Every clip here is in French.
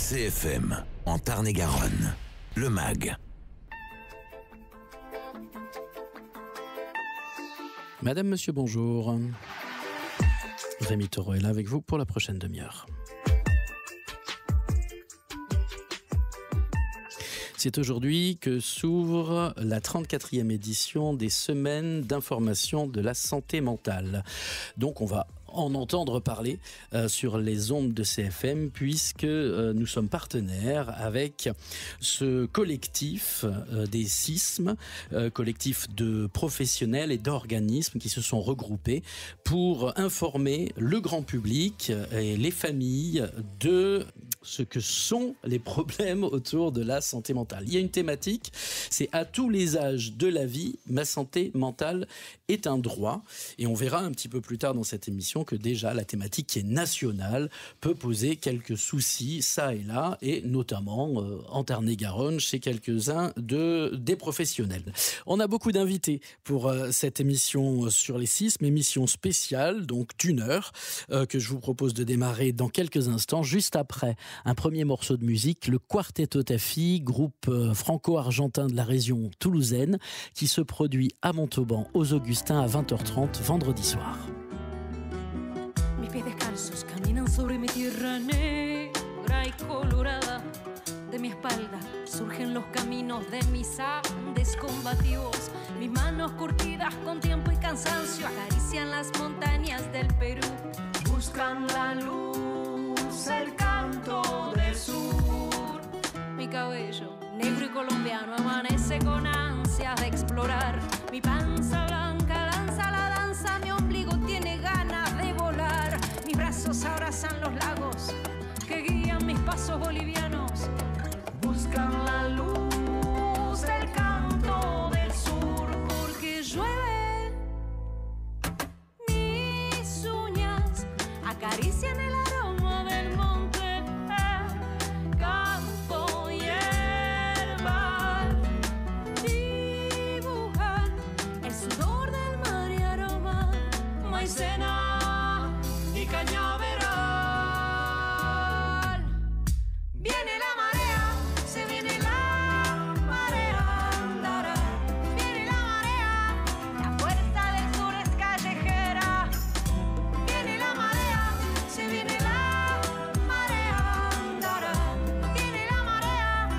CFM, en Tarn-et-Garonne, le MAG. Madame, monsieur, bonjour. Rémi Taureau est là avec vous pour la prochaine demi-heure. C'est aujourd'hui que s'ouvre la 34e édition des Semaines d'information de la santé mentale. Donc on va en entendre parler sur les ondes de CFM puisque nous sommes partenaires avec ce collectif des SISM, collectif de professionnels et d'organismes qui se sont regroupés pour informer le grand public et les familles de ce que sont les problèmes autour de la santé mentale. Il y a une thématique, c'est à tous les âges de la vie, ma santé mentale est un droit. Et on verra un petit peu plus tard dans cette émission que déjà la thématique qui est nationale peut poser quelques soucis ça et là, et notamment en Tarn-et-Garonne chez quelques-uns des professionnels. On a beaucoup d'invités pour cette émission sur les SISM, émission spéciale, donc d'une heure, que je vous propose de démarrer dans quelques instants, juste après un premier morceau de musique, le Quartetto Taffi, groupe franco-argentin de la région toulousaine, qui se produit à Montauban, aux Augustins, à 20h30, vendredi soir. Mis pies descalzos caminan sobre mi tierra negra y colorada. De mi espalda surgen los caminos de mis Andes combativos. Mis manos curtidas con tiempo y cansancio acarician las montañas del Perú. Buscan la luz, el canto del sur. Mi cabello negro y colombiano amanece con ansias de explorar. Mi panza blanca danza la danza, mi ombligo tiene ganas de volar. Mis brazos abrazan los lagos que guían mis pasos bolivianos. Buscan la luz del canto del sur, porque llueve. Mis uñas acarician el aroma del monte, campo y herbal. Dibujan el sudor del mar y aroma, maicena y cañaveral. Viene la marea, se viene la marea, andará. Viene la marea, la fuerza del sur es callejera. Viene la marea, se viene la marea, andará. Viene la marea,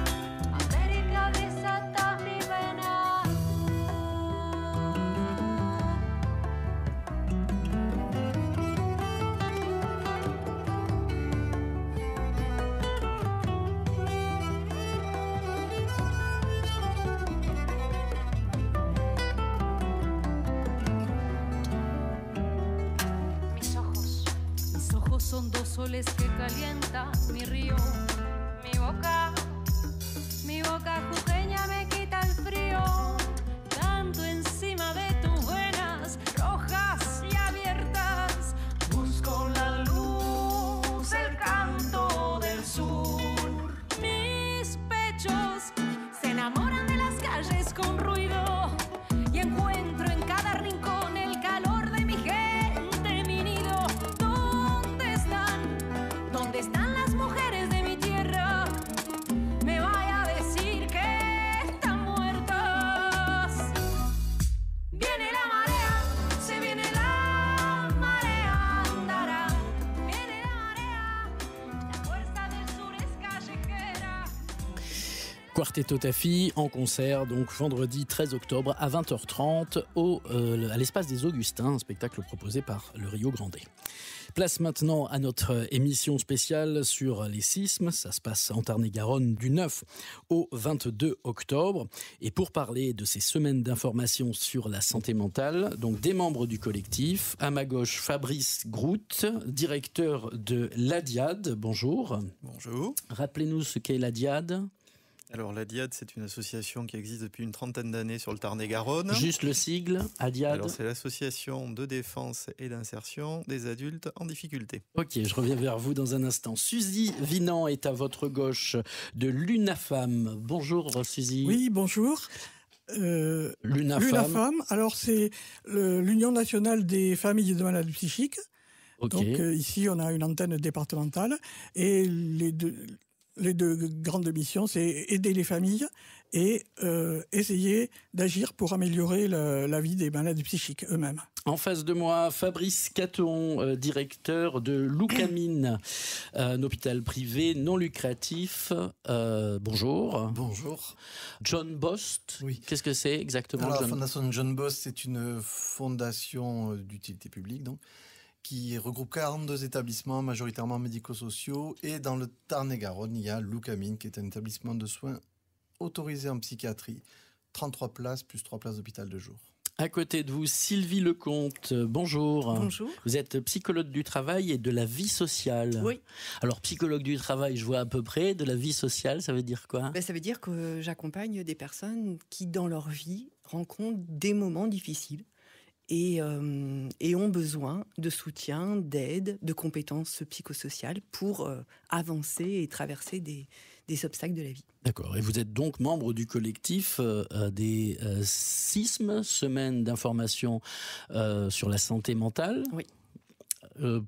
América desata mi vena. Mis ojos son dos soles que calienta mi río. Mi boca jujeña me quita el frío. Canto encima de tus venas rojas y abiertas. Busco la luz, el canto del sur. Mis pechos se enamoran de las calles con ruido y encuentro en cada rincón el calor de mi gente, mi nido. ¿Dónde están las mujeres de mi tierra? Me vaya a decir que están muertas. Viene la marea, se viene la marea, andará. Viene la marea, la fuerza del sur es callejera. Quartetto Taffi en concert, donc vendredi 13 octobre à 20h30 à l'espace des Augustins, un spectacle proposé par le Rio Grande. Place maintenant à notre émission spéciale sur les SISM. Ça se passe en Tarn-et-Garonne du 9 au 22 octobre. Et pour parler de ces semaines d'information sur la santé mentale, donc des membres du collectif, à ma gauche Fabrice Grout, directeur de l'ADIAD. Bonjour. Bonjour. Rappelez-nous ce qu'est l'ADIAD. Alors la DIAD, c'est une association qui existe depuis une trentaine d'années sur le Tarn-et-Garonne. Juste le sigle, ADIAD. Alors c'est l'association de défense et d'insertion des adultes en difficulté. Ok, je reviens vers vous dans un instant. Suzy Vinant est à votre gauche de l'UNAFAM. Bonjour Suzy. Oui, bonjour. L'UNAFAM, alors c'est l'Union nationale des familles de malades psychiques. Okay. Donc ici, on a une antenne départementale et les deux grandes missions, c'est aider les familles et essayer d'agir pour améliorer la vie des malades psychiques eux-mêmes. En face de moi, Fabrice Caton, directeur de Loucamine, un hôpital privé non lucratif. Bonjour. Bonjour. John Bost, Oui. Qu'est-ce que c'est exactement? Alors, la fondation John Bost, c'est une fondation d'utilité publique donc, qui regroupe 42 établissements, majoritairement médico-sociaux. Et dans le Tarn-et-Garonne, il y a Loucamine, qui est un établissement de soins autorisé en psychiatrie. 33 places, plus 3 places d'hôpital de jour. À côté de vous, Sylvie Lecomte, bonjour. Bonjour. Vous êtes psychologue du travail et de la vie sociale. Oui. Alors, psychologue du travail, je vois à peu près. De la vie sociale, ça veut dire quoi? Ça veut dire que j'accompagne des personnes qui, dans leur vie, rencontrent des moments difficiles et ont besoin de soutien, d'aide, de compétences psychosociales pour avancer et traverser des obstacles de la vie. D'accord. Et vous êtes donc membre du collectif des SISM, Semaine d'information sur la santé mentale. Oui.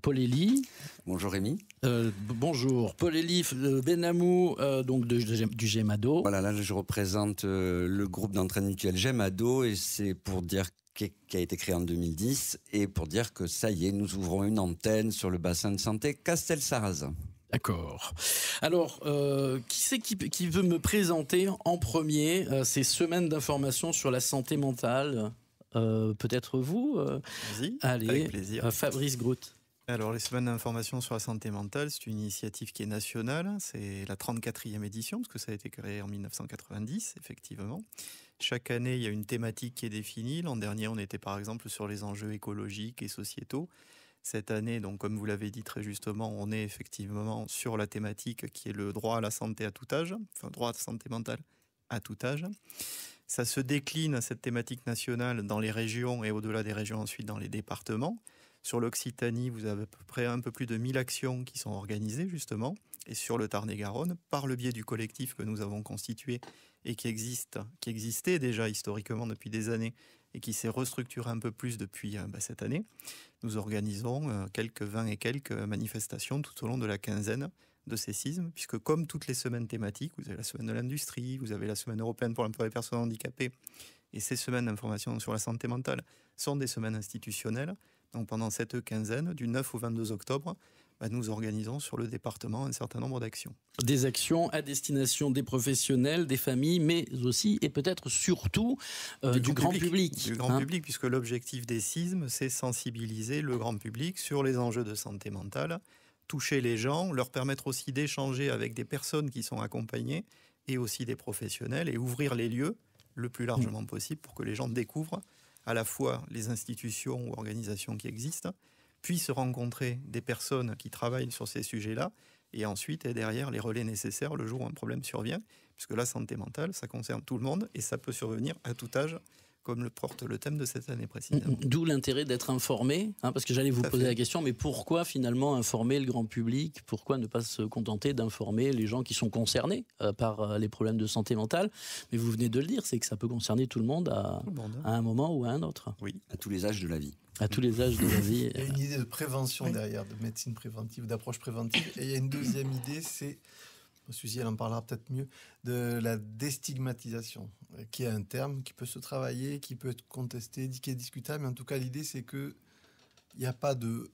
Paul Elie. Bonjour Rémi. Bonjour. Paul Elie Benamou, donc du GEMADO. Voilà, là je représente le groupe d'entraîne mutuelle GEMADO et c'est pour dire qui a été créé en 2010 et pour dire que ça y est, nous ouvrons une antenne sur le bassin de santé Castelsarrasin. D'accord. Alors, qui c'est qui veut me présenter en premier ces semaines d'information sur la santé mentale? Peut-être vous Vas-y, Allez, avec plaisir. Fabrice Grout. Alors, les semaines d'information sur la santé mentale, c'est une initiative qui est nationale. C'est la 34e édition, parce que ça a été créé en 1990, effectivement. Chaque année, il y a une thématique qui est définie. L'an dernier, on était par exemple sur les enjeux écologiques et sociétaux. Cette année, donc, comme vous l'avez dit très justement, on est effectivement sur la thématique qui est le droit à la santé à tout âge, enfin, droit à la santé mentale à tout âge. Ça se décline, cette thématique nationale, dans les régions et au-delà des régions, ensuite dans les départements. Sur l'Occitanie, vous avez à peu près un peu plus de 1000 actions qui sont organisées, justement. Et sur le Tarn-et-Garonne, par le biais du collectif que nous avons constitué et qui existait déjà historiquement depuis des années et qui s'est restructuré un peu plus depuis cette année, nous organisons quelques 20 et quelques manifestations tout au long de la quinzaine de ces sismes, puisque comme toutes les semaines thématiques, vous avez la semaine de l'industrie, vous avez la semaine européenne pour l'emploi des personnes handicapées, et ces semaines d'information sur la santé mentale sont des semaines institutionnelles. Donc pendant cette quinzaine, du 9 au 22 octobre, nous organisons sur le département un certain nombre d'actions. Des actions à destination des professionnels, des familles, mais aussi et peut-être surtout du grand public. Du grand public, puisque l'objectif des sismes, c'est sensibiliser le grand public sur les enjeux de santé mentale, toucher les gens, leur permettre aussi d'échanger avec des personnes qui sont accompagnées et aussi des professionnels et ouvrir les lieux le plus largement possible pour que les gens découvrent à la fois les institutions ou organisations qui existent, puissent rencontrer des personnes qui travaillent sur ces sujets-là, et ensuite, et derrière, les relais nécessaires le jour où un problème survient, puisque la santé mentale, ça concerne tout le monde, et ça peut survenir à tout âge, comme le porte le thème de cette année précisément. D'où l'intérêt d'être informé, parce que j'allais vous poser la question, mais pourquoi finalement informer le grand public? Pourquoi ne pas se contenter d'informer les gens qui sont concernés par les problèmes de santé mentale? Mais vous venez de le dire, c'est que ça peut concerner tout le monde à un moment ou à un autre. Oui, À tous les âges de la vie. À tous les âges de la vie. Il y a une idée de prévention derrière, de médecine préventive, d'approche préventive. Et il y a une deuxième idée, c'est, Suzy, elle en parlera peut-être mieux, de la déstigmatisation, qui est un terme qui peut se travailler, qui peut être contesté, qui est discutable. Mais en tout cas, l'idée, c'est qu'il n'y a pas de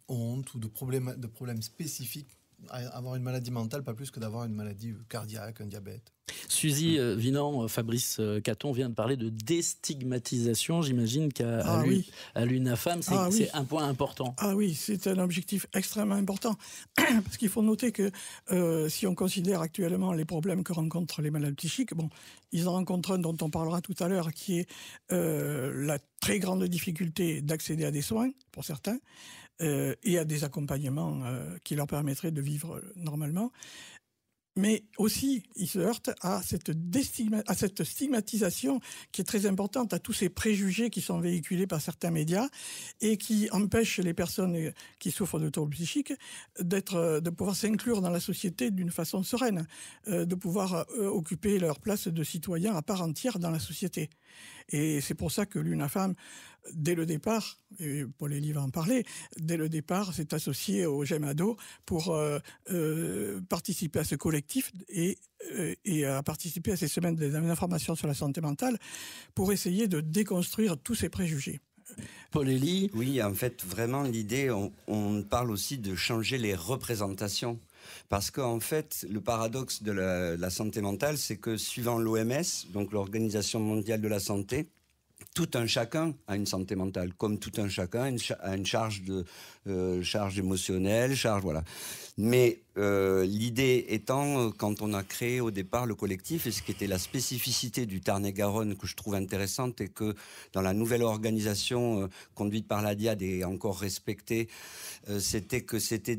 honte ou de problème spécifique à avoir une maladie mentale, pas plus que d'avoir une maladie cardiaque, un diabète. Suzy Vinant, Fabrice Caton vient de parler de déstigmatisation. J'imagine qu'à l'UNAFAM, c'est un point important. Ah oui, c'est un objectif extrêmement important. Parce qu'il faut noter que si on considère actuellement les problèmes que rencontrent les malades psychiques, ils en rencontrent un dont on parlera tout à l'heure, qui est la très grande difficulté d'accéder à des soins, pour certains, et à des accompagnements qui leur permettraient de vivre normalement. Mais aussi, ils se heurtent à cette stigmatisation qui est très importante, à tous ces préjugés qui sont véhiculés par certains médias et qui empêchent les personnes qui souffrent de troubles psychiques de pouvoir s'inclure dans la société d'une façon sereine, de pouvoir occuper leur place de citoyen à part entière dans la société. Et c'est pour ça que l'UNAFAM dès le départ, et Paul Elie va en parler, dès le départ, s'est associé au GEMADO pour participer à ce collectif et à participer à ces semaines d'information sur la santé mentale pour essayer de déconstruire tous ces préjugés. Paul Elie. Oui, en fait, vraiment, l'idée, on parle aussi de changer les représentations. Parce qu'en fait, le paradoxe de la santé mentale, c'est que suivant l'OMS, donc l'Organisation mondiale de la santé, tout un chacun a une santé mentale, comme tout un chacun a une charge émotionnelle, voilà. Mais l'idée étant, quand on a créé au départ le collectif, et ce qui était la spécificité du Tarn-et-Garonne que je trouve intéressante, et que dans la nouvelle organisation conduite par la DIAD et encore respectée, c'était que c'était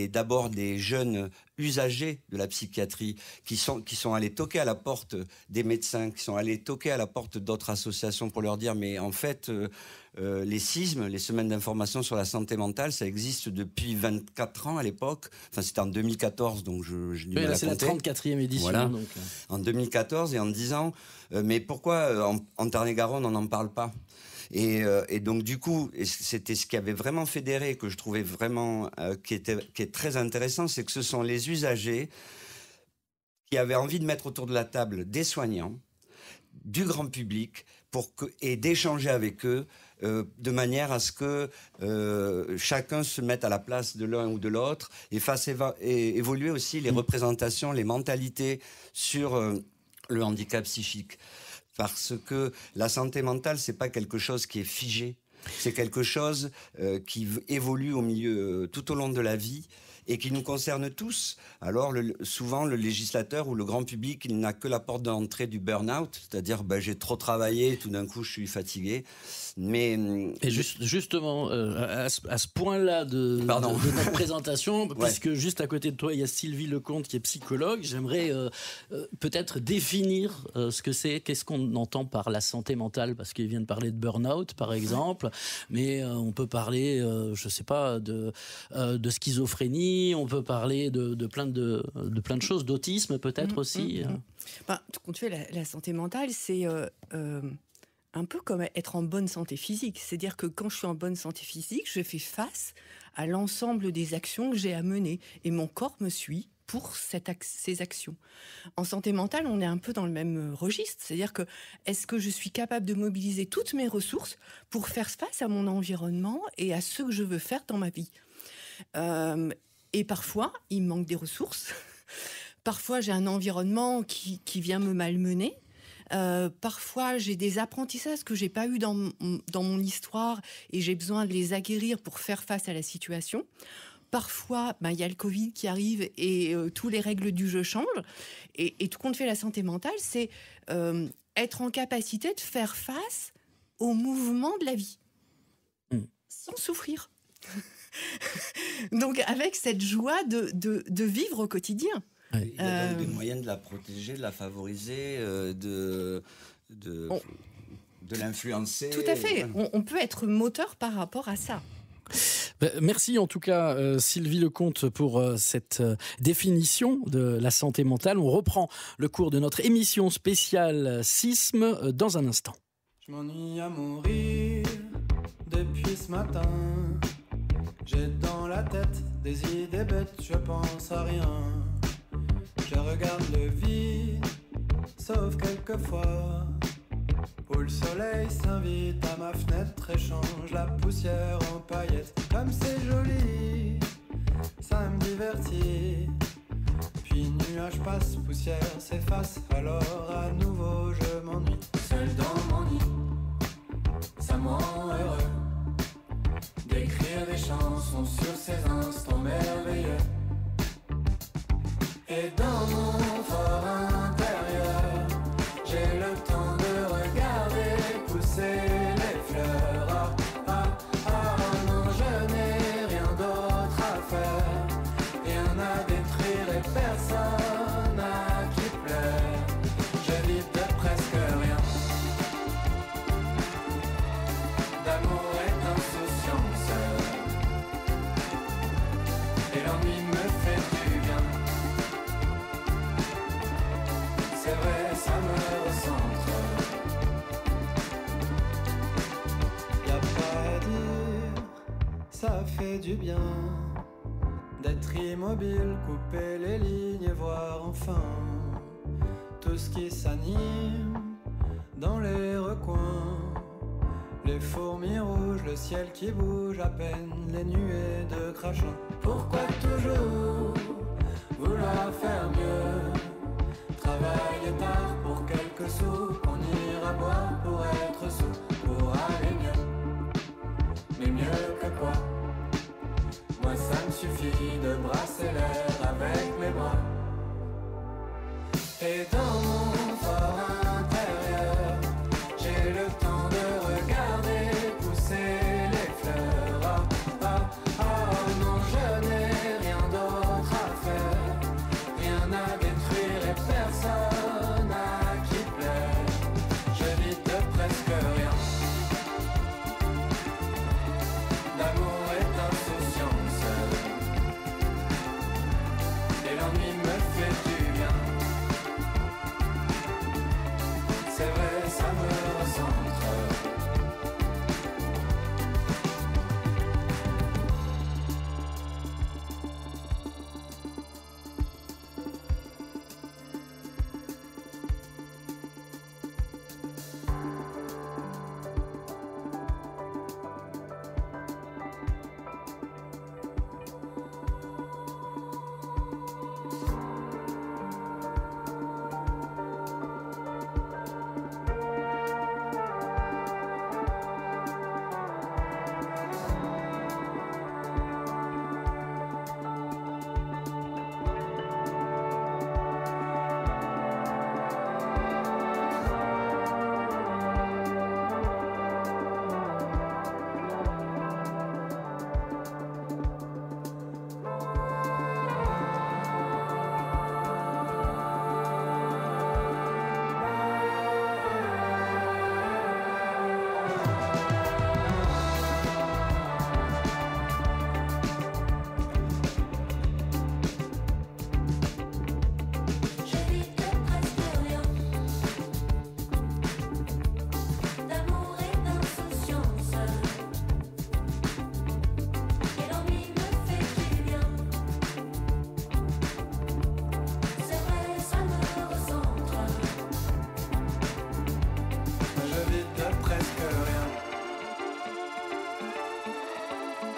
d'abord des jeunes usagers de la psychiatrie qui sont allés toquer à la porte des médecins, qui sont allés toquer à la porte d'autres associations pour leur dire mais en fait les SISM, les semaines d'information sur la santé mentale, ça existe depuis 24 ans à l'époque. Enfin, c'était en 2014, donc j'ai dû c'est la 34e édition. Voilà. Donc. En 2014, et en disant mais pourquoi en Tarn-et-Garonne on n'en parle pas ? Et donc du coup, c'était ce qui avait vraiment fédéré, que je trouvais vraiment qui est très intéressant, c'est que ce sont les usagers qui avaient envie de mettre autour de la table des soignants, du grand public, et d'échanger avec eux de manière à ce que chacun se mette à la place de l'un ou de l'autre et fasse évoluer aussi les représentations, les mentalités sur le handicap psychique. Parce que la santé mentale, c'est pas quelque chose qui est figé. C'est quelque chose qui évolue tout au long de la vie et qui nous concerne tous. Alors, souvent, le législateur ou le grand public, il n'a que la porte d'entrée du burn-out, c'est-à-dire j'ai trop travaillé, tout d'un coup, je suis fatigué. Mais justement, à ce point-là de notre présentation, puisque juste à côté de toi, il y a Sylvie Lecomte qui est psychologue, j'aimerais peut-être définir ce que c'est, qu'est-ce qu'on entend par la santé mentale, parce qu'il vient de parler de burn-out, par exemple, mais on peut parler, je sais pas, de schizophrénie, on peut parler de plein de choses, d'autisme peut-être aussi. Quand tu fais la santé mentale, c'est un peu comme être en bonne santé physique. C'est-à-dire que quand je suis en bonne santé physique, je fais face à l'ensemble des actions que j'ai à mener. Et mon corps me suit pour ces actions. En santé mentale, on est un peu dans le même registre. C'est-à-dire que, est-ce que je suis capable de mobiliser toutes mes ressources pour faire face à mon environnement et à ce que je veux faire dans ma vie ? Et parfois, il me manque des ressources. Parfois, j'ai un environnement qui vient me malmener. Parfois, j'ai des apprentissages que j'ai pas eu dans mon histoire et j'ai besoin de les acquérir pour faire face à la situation. Parfois, il y a le Covid qui arrive et toutes les règles du jeu changent. Et tout compte fait, la santé mentale, c'est être en capacité de faire face au mouvement de la vie sans souffrir. Donc, avec cette joie de vivre au quotidien. Il y a donc des moyens de la protéger, de la favoriser, de l'influencer. Tout à fait. On peut être moteur par rapport à ça. Merci en tout cas Sylvie Lecomte pour cette définition de la santé mentale. On reprend le cours de notre émission spéciale SISM dans un instant. Je m'ennuie à mourir depuis ce matin. J'ai dans la tête des idées bêtes, je pense à rien. Je regarde le vide, sauf quelquefois, où le soleil s'invite à ma fenêtre et change la poussière en paillettes. Comme c'est joli, ça me divertit. Puis nuage passe, poussière s'efface, alors à nouveau je m'ennuie. Seul dans mon nid, ça me rend heureux d'écrire des chansons sur ces instants merveilleux. Et dans mon fort intérieur, j'ai le temps de regarder pousser les fleurs. Non, je n'ai rien d'autre à faire, rien à détruire et personne à qui plaire. Je vis de presque rien, d'amour et d'insouciance, et l'ennui me fait du bien. C'est vrai, ça me recentre. fait du bien d'être immobile, couper les lignes et voir enfin tout ce qui s'anime dans les recoins. Les fourmis rouges, le ciel qui bouge à peine, les nuées de crachin. Pourquoi toujours vouloir faire mieux? Travailler tard pour quelques sous, qu'on ira boire pour être sous, pour aller mieux. Mais mieux que quoi? Moi ça me suffit de brasser l'air avec mes bras. Et dans mon fort intérieur, j'ai le temps de regarder pousser les fleurs. Ah, ah, ah, non, je n'ai rien d'autre à faire, rien à détruire et personne à qui plaire. Je vis de presque rien, d'amour et d'insouciance, et l'ennui me fait du bien. C'est vrai, ça me recentre.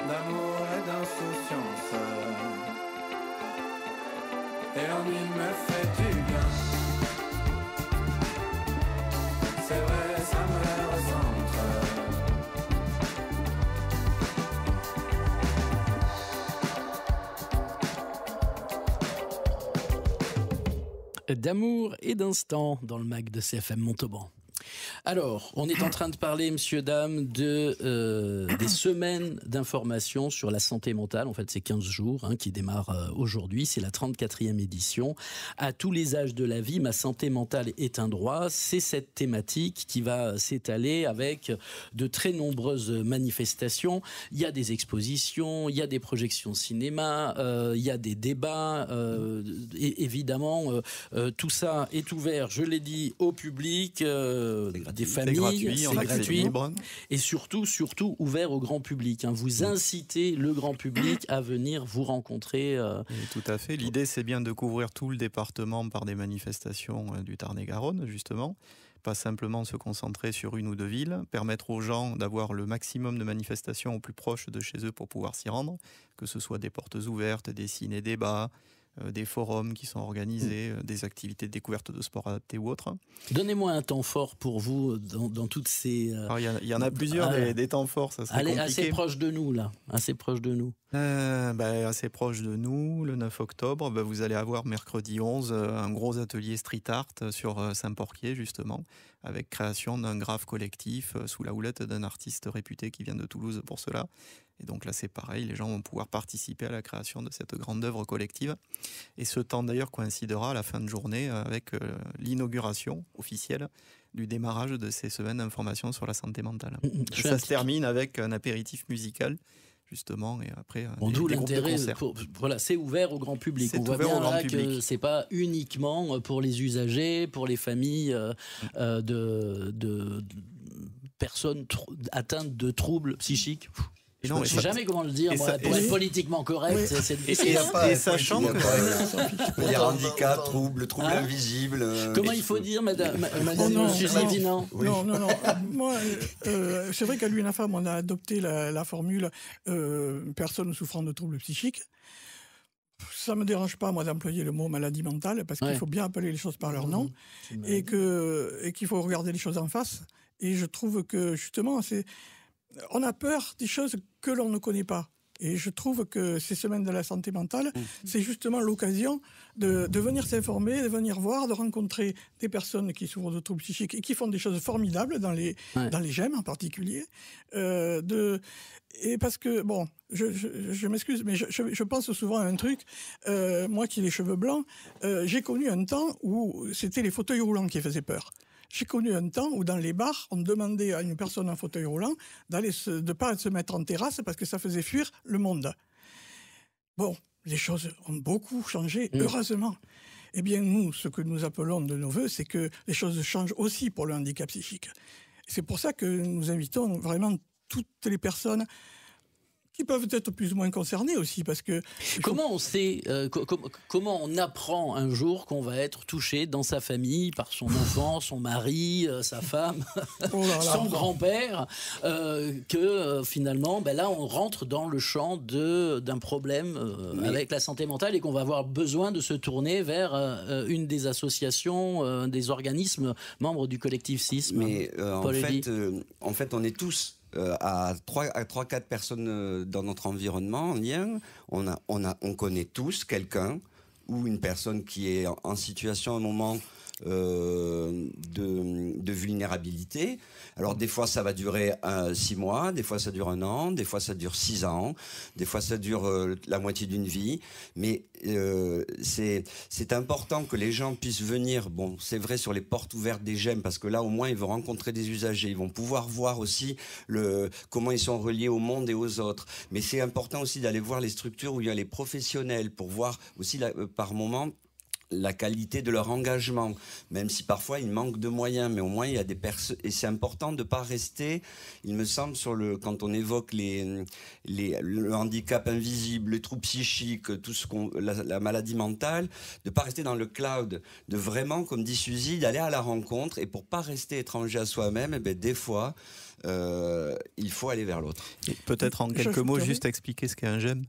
D'amour et d'insouciance, et l'ennui me fait du bien. C'est vrai, ça me recentre. D'amour et d'instant dans le mag de CFM Montauban. Alors, on est en train de parler, messieurs, dames, des semaines d'information sur la santé mentale. En fait, c'est 15 jours qui démarrent aujourd'hui. C'est la 34e édition. À tous les âges de la vie, ma santé mentale est un droit. C'est cette thématique qui va s'étaler avec de très nombreuses manifestations. Il y a des expositions, il y a des projections cinéma, il y a des débats. Et évidemment, tout ça est ouvert, je l'ai dit, au public, des familles, c'est gratuit, et surtout ouvert au grand public. Vous incitez le grand public à venir vous rencontrer. Tout à fait. L'idée, c'est bien de couvrir tout le département par des manifestations du Tarn-et-Garonne, justement. Pas simplement se concentrer sur une ou deux villes, permettre aux gens d'avoir le maximum de manifestations au plus proche de chez eux pour pouvoir s'y rendre, que ce soit des portes ouvertes, des ciné-débats, des forums qui sont organisés, des activités de découverte de sport adapté ou autres. Donnez-moi un temps fort pour vous dans toutes ces... Alors, il y en a plusieurs, des temps forts, ça serait compliqué. Assez proche de nous, là. Assez proche de nous. Assez proche de nous, le 9 octobre, vous allez avoir mercredi 11 un gros atelier street art sur Saint-Porquier, justement, avec création d'un graphe collectif sous la houlette d'un artiste réputé qui vient de Toulouse pour cela. Et donc là, c'est pareil, les gens vont pouvoir participer à la création de cette grande œuvre collective. Et ce temps, d'ailleurs, coïncidera à la fin de journée avec l'inauguration officielle du démarrage de ces semaines d'information sur la santé mentale. Ça se termine avec un apéritif musical, justement, et après d'où l'intérêt. Voilà, c'est ouvert au grand public. On voit bien là que c'est pas uniquement pour les usagers, pour les familles de personnes atteintes de troubles psychiques. Je ne sais jamais comment le dire, pour être politiquement correct, c'est difficile. Et sachant que... Il y a handicap, trouble invisible... Comment il faut dire, madame Suzy Vinan? Non. Moi, c'est vrai qu'à l'UNAFAM, on a adopté la formule personne souffrant de troubles psychiques. Ça ne me dérange pas, moi, d'employer le mot maladie mentale, parce qu'il faut bien appeler les choses par leur nom, et qu'il faut regarder les choses en face. Et je trouve que, justement, on a peur des choses que l'on ne connaît pas. Et je trouve que ces semaines de la santé mentale, c'est justement l'occasion de venir s'informer, de venir voir, de rencontrer des personnes qui souffrent de troubles psychiques et qui font des choses formidables dans les GEM en particulier. Et parce que, bon, je m'excuse, mais je pense souvent à un truc. Moi qui ai les cheveux blancs, j'ai connu un temps où c'était les fauteuils roulants qui faisaient peur. J'ai connu un temps où dans les bars, on demandait à une personne en fauteuil roulant de ne pas se mettre en terrasse parce que ça faisait fuir le monde. Bon, les choses ont beaucoup changé, heureusement. Eh bien, nous, ce que nous appelons de nos voeux, c'est que les choses changent aussi pour le handicap psychique. C'est pour ça que nous invitons vraiment toutes les personnes qui peuvent être plus ou moins concernés aussi, parce que... Comment on sait, comment on apprend un jour qu'on va être touché dans sa famille par son enfant, son mari, sa femme, son grand-père, que finalement, là, on rentre dans le champ d'un problème avec la santé mentale et qu'on va avoir besoin de se tourner vers une des associations, des organismes membres du collectif CISM. Mais en fait, on est tous à 3-4 personnes dans notre environnement en lien. On connaît tous quelqu'un ou une personne qui est en situation à un moment de vulnérabilité. Alors des fois ça va durer 6 mois, des fois ça dure 1 an, des fois ça dure 6 ans, des fois ça dure la moitié d'une vie, mais c'est important que les gens puissent venir, bon c'est vrai sur les portes ouvertes des GEM, parce que là au moins ils vont rencontrer des usagers, ils vont pouvoir voir aussi comment ils sont reliés au monde et aux autres, mais c'est important aussi d'aller voir les structures où il y a les professionnels pour voir aussi par moment la qualité de leur engagement, même si parfois il manque de moyens, mais au moins il y a des personnes, et c'est important de ne pas rester, il me semble, quand on évoque le handicap invisible, les troubles psychiques, tout la maladie mentale, de ne pas rester dans le cloud, de vraiment, comme dit Suzy, d'aller à la rencontre, et pour ne pas rester étranger à soi-même, des fois, il faut aller vers l'autre. Peut-être en quelques mots, juste expliquer ce qu'est un GEM.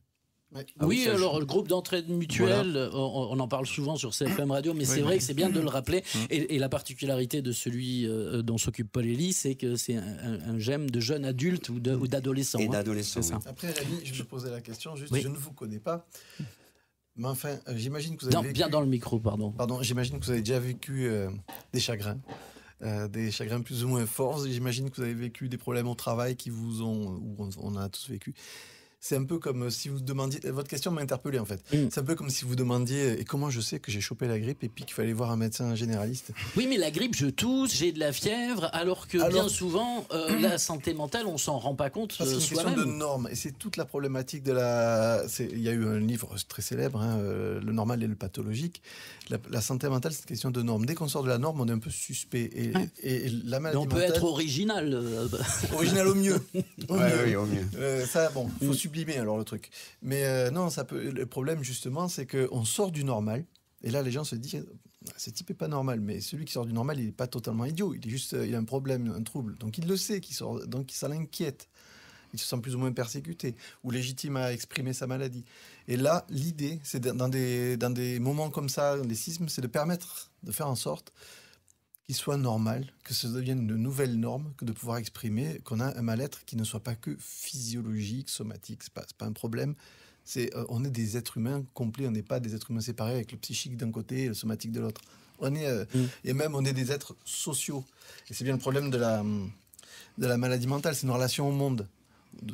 Oui, alors le groupe d'entraide mutuelle, on en parle souvent sur CFM Radio, mais c'est vrai que c'est bien de le rappeler. Et la particularité de celui dont s'occupe Paul Elie, c'est que c'est un GEM de jeunes adultes ou d'adolescents. Et d'adolescents, oui. Après, Rémi, je me posais la question, juste, je ne vous connais pas, mais enfin, j'imagine que vous avez bien dans le micro, pardon. J'imagine que vous avez déjà vécu des chagrins plus ou moins forts. J'imagine que vous avez vécu des problèmes au travail on a tous vécu. C'est un peu comme si vous demandiez... Votre question m'a interpellé, en fait. C'est un peu comme si vous demandiez « Et comment je sais que j'ai chopé la grippe » et puis qu'il fallait voir un médecin généraliste. Oui, mais la grippe, je tousse, j'ai de la fièvre, alors que bien souvent, la santé mentale, on s'en rend pas compte soi-même. C'est une question de normes. Et c'est toute la problématique de Il y a eu un livre très célèbre, Le normal et le pathologique. La santé mentale, c'est une question de normes. Dès qu'on sort de la norme, on est un peu suspect. Et la maladie mentale... On peut être original. Original au mieux. Oui, au mieux. Ça, bon, faut sublimer alors le truc. Mais non, le problème justement, c'est qu'on sort du normal. Et là, les gens se disent, ce type est pas normal. Mais celui qui sort du normal, il n'est pas totalement idiot. Il a un problème, un trouble. Donc il le sait qu'il sort. Donc ça l'inquiète. Il se sent plus ou moins persécuté ou légitime à exprimer sa maladie. Et là, l'idée, c'est dans des moments comme ça, dans des sismes, c'est de faire en sorte qu'il soit normal, que ça devienne une nouvelle norme, que de pouvoir exprimer qu'on a un mal-être qui ne soit pas que physiologique, somatique. C'est pas un problème. On est des êtres humains complets, on n'est pas des êtres humains séparés avec le psychique d'un côté et le somatique de l'autre. Et même on est des êtres sociaux. Et c'est bien le problème de la maladie mentale, c'est une relation au monde.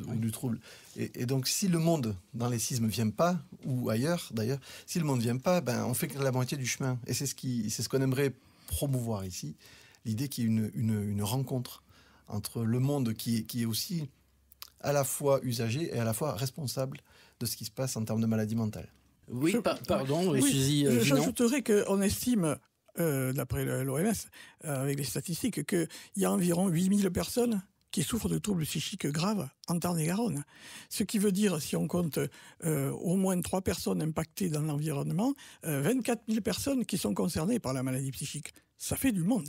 Ou du trouble. Et donc, si le monde, dans les sismes, ne vient pas, ou ailleurs d'ailleurs, si le monde ne vient pas, on fait que la moitié du chemin. Et c'est ce qu'on aimerait promouvoir ici, l'idée qu'il y ait une rencontre entre le monde qui est aussi à la fois usager et à la fois responsable de ce qui se passe en termes de maladie mentale. Oui, pardon, Suzy. J'ajouterais qu'on estime, d'après l'OMS, avec les statistiques, qu'il y a environ 8000 personnes qui souffrent de troubles psychiques graves en Tarn-et-Garonne. Ce qui veut dire, si on compte au moins 3 personnes impactées dans l'environnement, 24 000 personnes qui sont concernées par la maladie psychique. Ça fait du monde.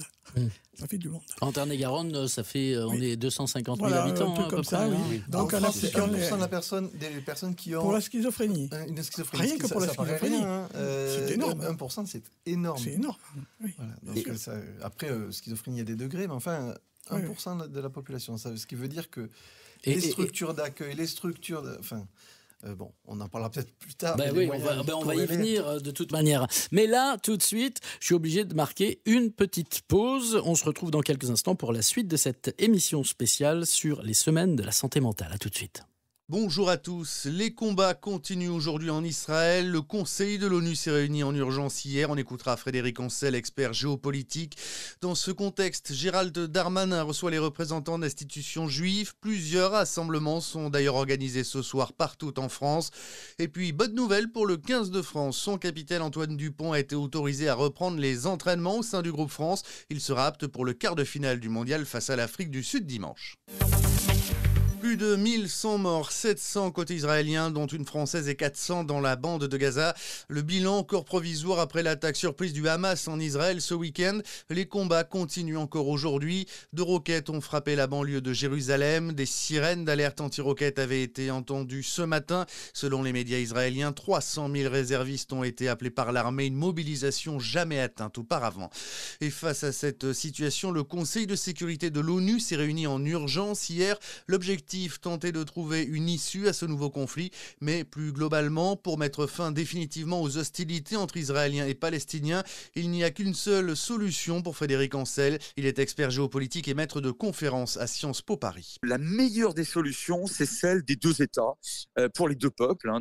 Ça fait du monde. En Tarn-et-Garonne, ça fait, on est 250 000 voilà, habitants. Un peu à comme peu ça, près, oui. hein. Donc, en France, c'est 1% des personnes qui ont... Pour la schizophrénie. Une schizophrénie. Rien que pour la schizophrénie. C'est énorme. 1%, c'est énorme. C'est énorme. Oui. Voilà, donc après, schizophrénie, il y a des degrés, mais enfin, 1% de la population. Ça, ce qui veut dire que les structures d'accueil, les structures... bon, on en parlera peut-être plus tard. Oui, on va y venir de toute manière. Mais là, tout de suite, je suis obligé de marquer une petite pause. On se retrouve dans quelques instants pour la suite de cette émission spéciale sur les semaines de la santé mentale. À tout de suite. Bonjour à tous. Les combats continuent aujourd'hui en Israël. Le Conseil de l'ONU s'est réuni en urgence hier. On écoutera Frédéric Ancel, expert géopolitique. Dans ce contexte, Gérald Darmanin reçoit les représentants d'institutions juives. Plusieurs rassemblements sont d'ailleurs organisés ce soir partout en France. Et puis, bonne nouvelle pour le 15 de France. Son capitaine Antoine Dupont a été autorisé à reprendre les entraînements au sein du groupe France. Il sera apte pour le quart de finale du mondial face à l'Afrique du Sud dimanche. Plus de 1100 morts, 700 côté israélien, dont une française et 400 dans la bande de Gaza. Le bilan encore provisoire après l'attaque surprise du Hamas en Israël ce week-end. Les combats continuent encore aujourd'hui. 2 roquettes ont frappé la banlieue de Jérusalem. Des sirènes d'alerte anti-roquettes avaient été entendues ce matin. Selon les médias israéliens, 300 000 réservistes ont été appelés par l'armée, une mobilisation jamais atteinte auparavant. Et face à cette situation, le Conseil de sécurité de l'ONU s'est réuni en urgence hier. L'objectif, tenter de trouver une issue à ce nouveau conflit, mais plus globalement, pour mettre fin définitivement aux hostilités entre Israéliens et Palestiniens, il n'y a qu'une seule solution pour Frédéric Ancel. Il est expert géopolitique et maître de conférences à Sciences Po Paris. La meilleure des solutions, c'est celle des 2 États pour les 2 peuples.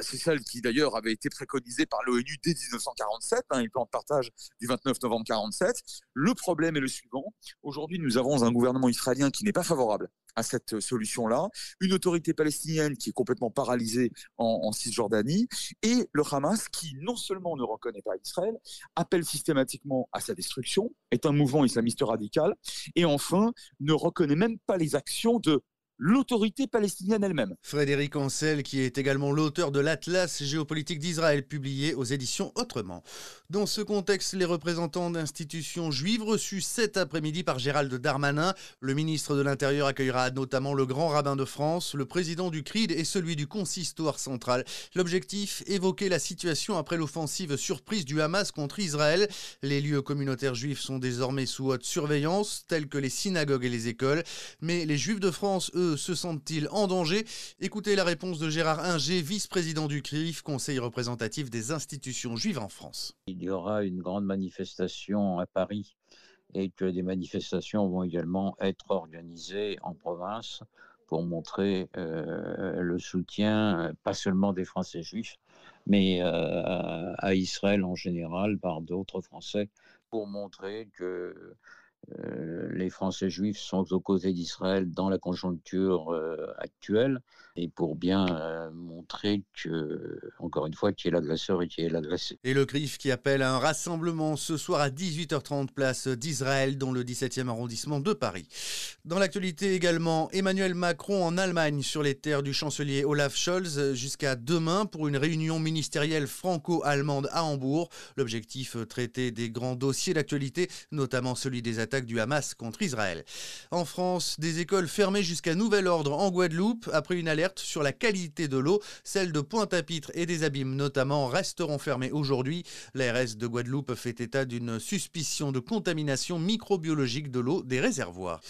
C'est celle qui d'ailleurs avait été préconisée par l'ONU dès 1947, le plan de partage du 29 novembre 1947. Le problème est le suivant. Aujourd'hui, nous avons un gouvernement israélien qui n'est pas favorable à cette solution-là, une autorité palestinienne qui est complètement paralysée en Cisjordanie, et le Hamas qui non seulement ne reconnaît pas Israël, appelle systématiquement à sa destruction, est un mouvement islamiste radical, et enfin ne reconnaît même pas les actions de l'autorité palestinienne elle-même. Frédéric Ancel, qui est également l'auteur de l'Atlas géopolitique d'Israël, publié aux éditions Autrement. Dans ce contexte, les représentants d'institutions juives reçus cet après-midi par Gérald Darmanin. Le ministre de l'Intérieur accueillera notamment le grand rabbin de France, le président du CRID et celui du consistoire central. L'objectif, évoquer la situation après l'offensive surprise du Hamas contre Israël. Les lieux communautaires juifs sont désormais sous haute surveillance, tels que les synagogues et les écoles. Mais les juifs de France, eux, se sentent-ils en danger? Écoutez la réponse de Gérard Inger, vice-président du CRIF, conseil représentatif des institutions juives en France. Il y aura une grande manifestation à Paris et que des manifestations vont également être organisées en province pour montrer le soutien, pas seulement des Français juifs, mais à Israël en général par d'autres Français, pour montrer que les Français juifs sont aux côtés d'Israël dans la conjoncture actuelle, et pour bien montrer que, encore une fois, qui est l'agresseur et qui est l'agressé. Et le CRIF qui appelle à un rassemblement ce soir à 18h30 place d'Israël dans le 17e arrondissement de Paris. Dans l'actualité également, Emmanuel Macron en Allemagne sur les terres du chancelier Olaf Scholz jusqu'à demain pour une réunion ministérielle franco-allemande à Hambourg. L'objectif, traiter des grands dossiers d'actualité, notamment celui des attaques du Hamas contre Israël. En France, des écoles fermées jusqu'à nouvel ordre en Guadeloupe après une alerte sur la qualité de l'eau. Celles de Pointe-à-Pitre et des Abîmes notamment resteront fermées aujourd'hui. L'ARS de Guadeloupe fait état d'une suspicion de contamination microbiologique de l'eau des réservoirs.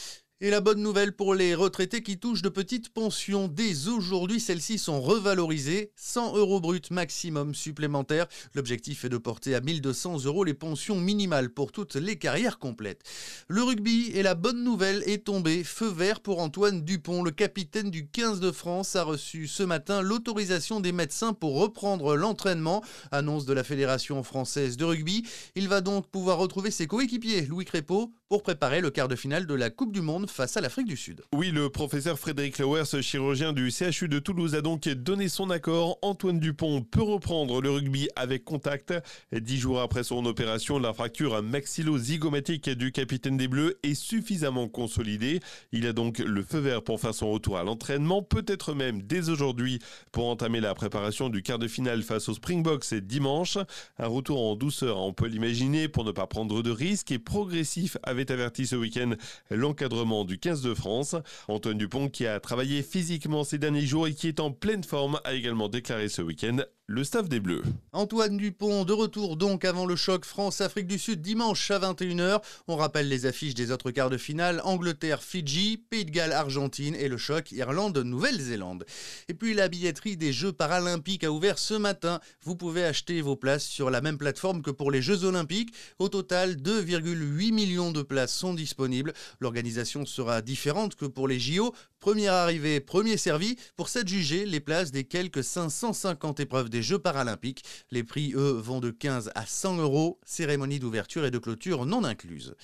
Et la bonne nouvelle pour les retraités qui touchent de petites pensions. Dès aujourd'hui, celles-ci sont revalorisées. 100 € bruts maximum supplémentaires. L'objectif est de porter à 1 200 € les pensions minimales pour toutes les carrières complètes. Le rugby, et la bonne nouvelle est tombée. Feu vert pour Antoine Dupont. Le capitaine du 15 de France a reçu ce matin l'autorisation des médecins pour reprendre l'entraînement. Annonce de la Fédération française de rugby. Il va donc pouvoir retrouver ses coéquipiers Louis Crépeau pour préparer le quart de finale de la Coupe du Monde Cameroun face à l'Afrique du Sud. Oui, le professeur Frédéric Lewers, chirurgien du CHU de Toulouse, a donc donné son accord. Antoine Dupont peut reprendre le rugby avec contact. 10 jours après son opération, la fracture maxillo-zygomatique du capitaine des Bleus est suffisamment consolidée. Il a donc le feu vert pour faire son retour à l'entraînement, peut-être même dès aujourd'hui pour entamer la préparation du quart de finale face aux Springboks dimanche. Un retour en douceur, on peut l'imaginer, pour ne pas prendre de risques, et progressif, avait averti ce week-end l'encadrement du 15 de France. Antoine Dupont, qui a travaillé physiquement ces derniers jours et qui est en pleine forme, a également déclaré ce week-end le staff des Bleus. Antoine Dupont de retour donc avant le choc France-Afrique du Sud dimanche à 21h. On rappelle les affiches des autres quarts de finale: Angleterre-Fidji, Pays de Galles-Argentine et le choc Irlande-Nouvelle-Zélande. Et puis la billetterie des Jeux Paralympiques a ouvert ce matin. Vous pouvez acheter vos places sur la même plateforme que pour les Jeux Olympiques. Au total, 2,8 millions de places sont disponibles. L'organisation sera différente que pour les JO. Première arrivée, premier servi, pour s'adjuger les places des quelques 550 épreuves des Jeux Paralympiques. Les prix, eux, vont de 15 à 100 €. Cérémonie d'ouverture et de clôture non incluse.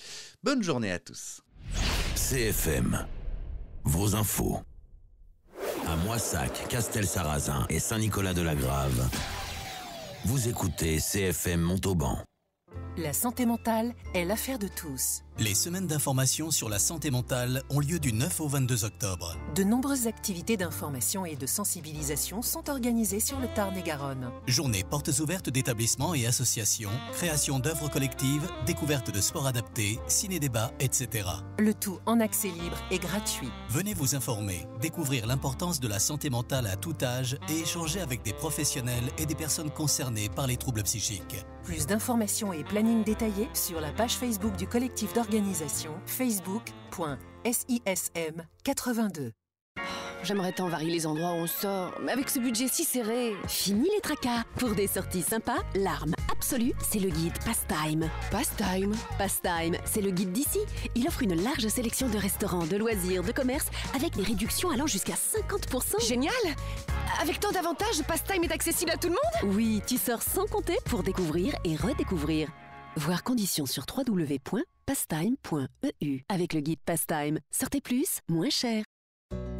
Bonne journée à tous. CFM, vos infos. À Moissac, Castelsarrasin et Saint-Nicolas-de-la-Grave, vous écoutez CFM Montauban. La santé mentale est l'affaire de tous. Les semaines d'information sur la santé mentale ont lieu du 9 au 22 octobre. De nombreuses activités d'information et de sensibilisation sont organisées sur le Tarn-et-Garonne. Journées portes ouvertes d'établissements et associations, création d'œuvres collectives, découverte de sports adaptés, ciné-débats, etc. Le tout en accès libre et gratuit. Venez vous informer, découvrir l'importance de la santé mentale à tout âge et échanger avec des professionnels et des personnes concernées par les troubles psychiques. Plus d'informations et planning détaillés sur la page Facebook du collectif d'organisation facebook.sism82. J'aimerais tant varier les endroits où on sort, mais avec ce budget si serré... Fini les tracas. Pour des sorties sympas, l'arme absolue, c'est le guide Pastime. Pastime Pastime, c'est le guide d'ici. Il offre une large sélection de restaurants, de loisirs, de commerces, avec des réductions allant jusqu'à 50%. Génial! Avec tant d'avantages, Pastime est accessible à tout le monde? Oui, tu sors sans compter pour découvrir et redécouvrir. Voir conditions sur www.pastime.eu. Avec le guide Pastime, sortez plus, moins cher.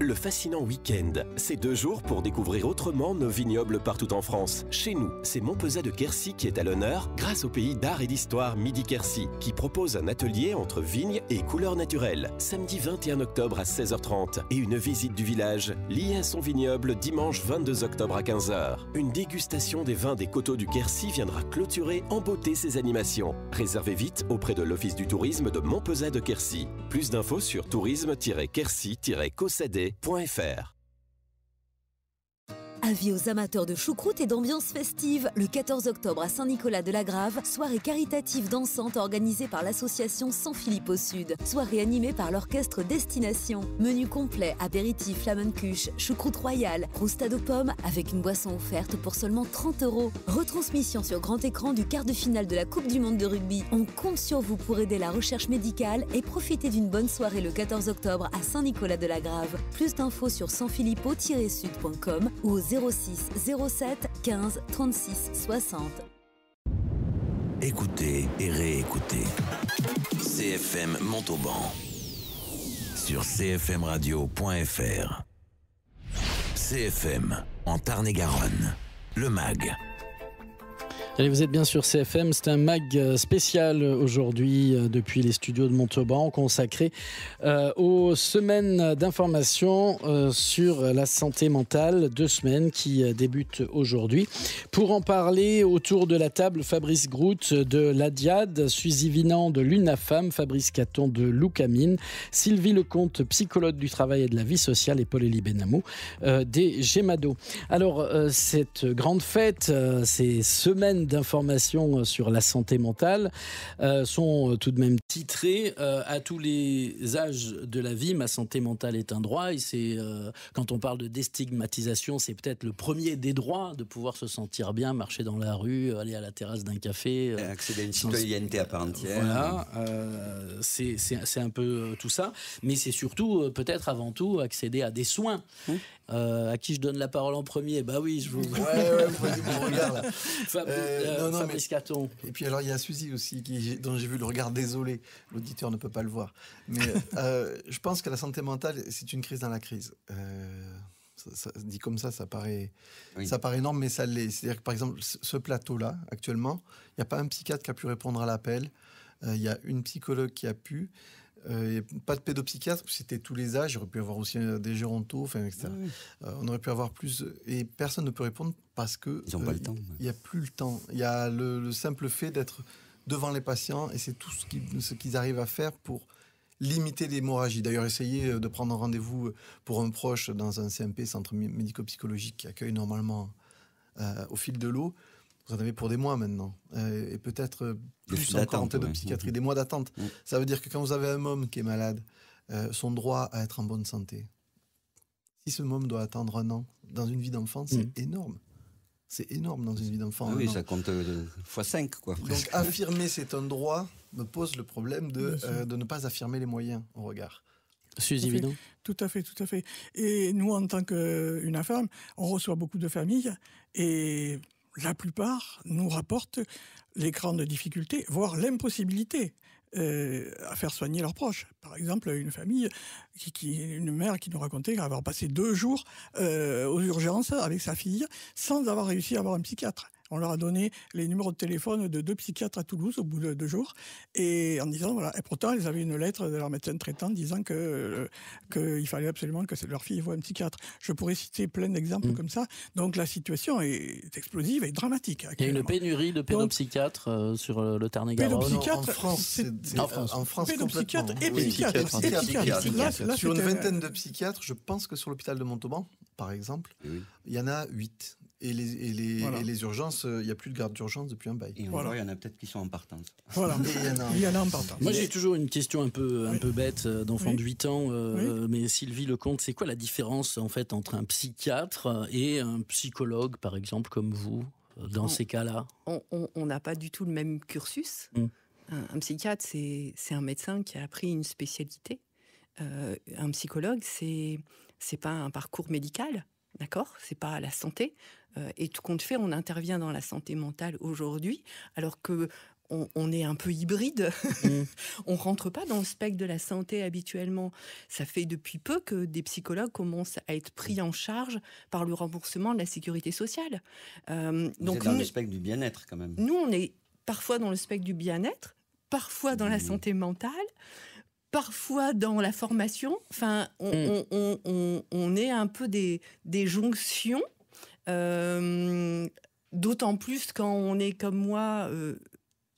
Le fascinant week-end, c'est 2 jours pour découvrir autrement nos vignobles partout en France. Chez nous, c'est Montpezat de Quercy qui est à l'honneur grâce au pays d'art et d'histoire Midi Quercy, qui propose un atelier entre vignes et couleurs naturelles, samedi 21 octobre à 16h30, et une visite du village liée à son vignoble dimanche 22 octobre à 15h. Une dégustation des vins des coteaux du Quercy viendra clôturer en beauté ces animations. Réservez vite auprès de l'Office du tourisme de Montpezat de Quercy. Plus d'infos sur tourisme-quercy-cossadet.fr. Avis aux amateurs de choucroute et d'ambiance festive, le 14 octobre à Saint-Nicolas-de-la-Grave, soirée caritative dansante organisée par l'association San Philippe au Sud. Soirée animée par l'orchestre Destination. Menu complet, apéritif, flammekuche, choucroute royale, croustade aux pommes avec une boisson offerte pour seulement 30 €. Retransmission sur grand écran du quart de finale de la Coupe du Monde de rugby. On compte sur vous pour aider la recherche médicale et profiter d'une bonne soirée le 14 octobre à Saint-Nicolas-de-la-Grave. Plus d'infos sur sanphilippo-sud.com ou au 06 07 15 36 60. Écoutez et réécoutez. CFM Montauban. Sur cfmradio.fr. CFM en Tarn-et-Garonne. Le MAG. Allez, vous êtes bien sur CFM, c'est un MAG spécial aujourd'hui depuis les studios de Montauban consacré aux semaines d'information sur la santé mentale, 2 semaines qui débutent aujourd'hui. Pour en parler, autour de la table, Fabrice Grout de l'ADIAD, Suzy Vinan de l'UNAFAM, Fabrice Caton de l'UCAMINE, Sylvie Lecomte, psychologue du travail et de la vie sociale, et Paul-Élie Benamou des GEMADO. Alors, cette grande fête, ces semaines d'informations sur la santé mentale sont tout de même titrées à tous les âges de la vie. Ma santé mentale est un droit, et c'est quand on parle de déstigmatisation, c'est peut-être le premier des droits, de pouvoir se sentir bien, marcher dans la rue, aller à la terrasse d'un café, accéder à une citoyenneté à part entière. Voilà, c'est un peu tout ça, mais c'est surtout peut-être avant tout accéder à des soins. À qui je donne la parole en premier? Bah oui, je vous. Ouais, vous voyez mon regard là. Fabrice Caton. Et puis alors il y a Suzy aussi dont j'ai vu le regard désolé. L'auditeur ne peut pas le voir. Mais je pense que la santé mentale, c'est une crise dans la crise. Dit comme ça paraît énorme, mais ça l'est. C'est-à-dire que par exemple, ce plateau-là, actuellement, il n'y a pas un psychiatre qui a pu répondre à l'appel. Il y a une psychologue qui a pu. Pas de pédopsychiatre, c'était tous les âges. Il aurait pu avoir aussi des gérontos, etc. On aurait pu avoir plus. Et personne ne peut répondre parce que ils n'ont pas le temps. Il n'y a plus le temps. Il y a le simple fait d'être devant les patients et c'est tout ce qu'ils arrivent à faire pour limiter l'hémorragie. D'ailleurs, essayer de prendre un rendez-vous pour un proche dans un CMP, centre médico-psychologique, qui accueille normalement au fil de l'eau. Vous en avez pour des mois maintenant. Et peut-être plus encore en pédopsychiatrie, des mois d'attente. Ça veut dire que quand vous avez un homme qui est malade, son droit à être en bonne santé, si ce homme doit attendre 1 an dans une vie d'enfant, c'est énorme. C'est énorme dans une vie d'enfant. Oui, ça compte x5, quoi. Donc affirmer c'est un droit me pose le problème de ne pas affirmer les moyens au regard. Suzy Vidon. Tout à fait. Et nous, en tant qu'UNAFAM, on reçoit beaucoup de familles et la plupart nous rapportent les grandes difficultés, voire l'impossibilité à faire soigner leurs proches. Par exemple, une famille, une mère qui nous racontait avoir passé 2 jours aux urgences avec sa fille sans avoir réussi à avoir un psychiatre. On leur a donné les numéros de téléphone de 2 psychiatres à Toulouse au bout de 2 jours. Et en disant, voilà. Et pourtant, ils avaient une lettre de leur médecin traitant disant qu'il fallait absolument que leur fille voie un psychiatre. Je pourrais citer plein d'exemples comme ça. Donc la situation est explosive et dramatique. Il y a une pénurie de pédopsychiatres sur le Tarn-et-Garonne. En France, pédopsychiatres et psychiatres. Sur une vingtaine de psychiatres, je pense que sur l'hôpital de Montauban, par exemple, il y en a 8. Et les urgences, il n'y a plus de garde d'urgence depuis un bail. Et encore, il y en a peut-être qui sont en partance. Voilà, il y en a en partance. Moi, j'ai toujours une question un peu bête d'enfant de 8 ans. Mais Sylvie Lecomte, c'est quoi la différence en fait entre un psychiatre et un psychologue, par exemple, comme vous, dans ces cas-là? On n'a pas du tout le même cursus. Un psychiatre, c'est un médecin qui a appris une spécialité. Un psychologue, c'est pas un parcours médical. D'accord ? C'est pas la santé. Et tout compte fait, on intervient dans la santé mentale aujourd'hui, alors que on est un peu hybride. On rentre pas dans le spectre de la santé habituellement. Ça fait depuis peu que des psychologues commencent à être pris en charge par le remboursement de la sécurité sociale. Donc êtes dans le spectre du bien-être quand même. Nous, on est parfois dans le spectre du bien-être, parfois dans la santé mentale. Parfois dans la formation, enfin, on est un peu des jonctions, d'autant plus quand on est comme moi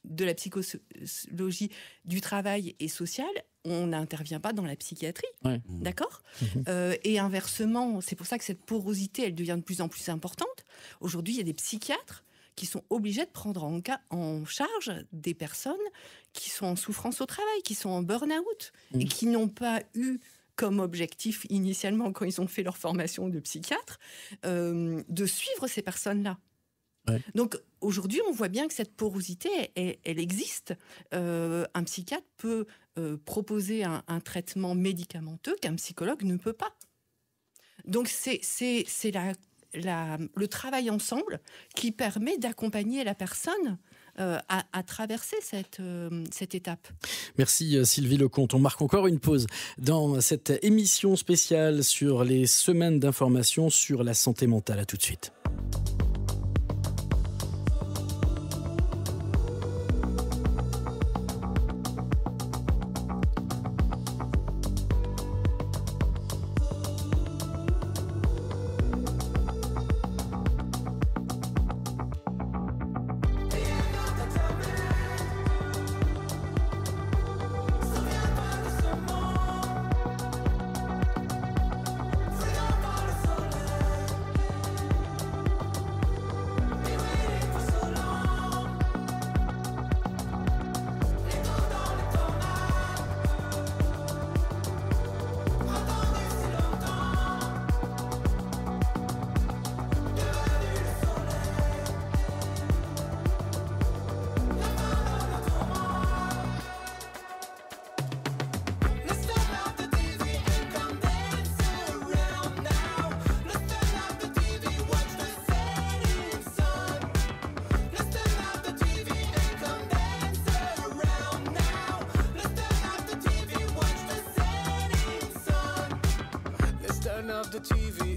de la psychologie du travail et social, on n'intervient pas dans la psychiatrie, d'accord ? Et inversement, c'est pour ça que cette porosité, elle devient de plus en plus importante. Aujourd'hui, il y a des psychiatres qui sont obligés de prendre en charge des personnes qui sont en souffrance au travail, qui sont en burn-out, et qui n'ont pas eu comme objectif initialement, quand ils ont fait leur formation de psychiatre, de suivre ces personnes-là. Donc aujourd'hui, on voit bien que cette porosité, elle existe. Un psychiatre peut proposer un traitement médicamenteux qu'un psychologue ne peut pas. Donc c'est le travail ensemble qui permet d'accompagner la personne à traverser cette étape. Merci Sylvie Lecomte. On marque encore une pause dans cette émission spéciale sur les semaines d'information sur la santé mentale. À tout de suite.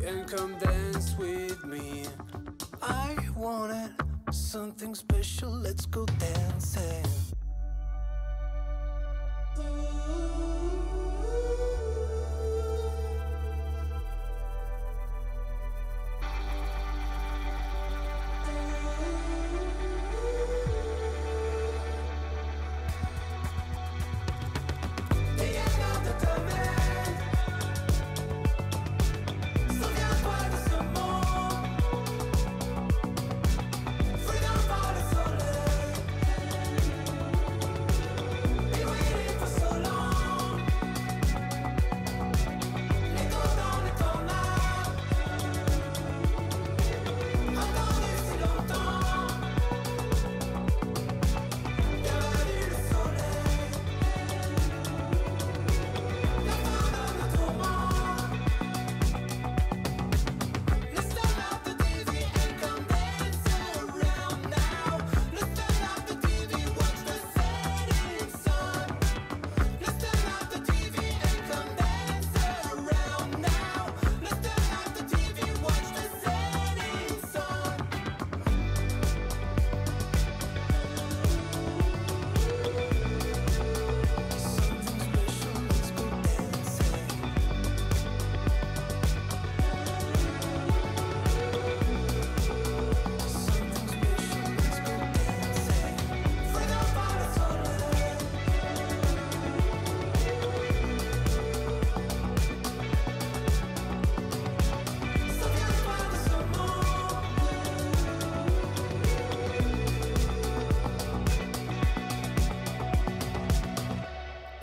and come dance with me. I wanted something special, let's go dancing.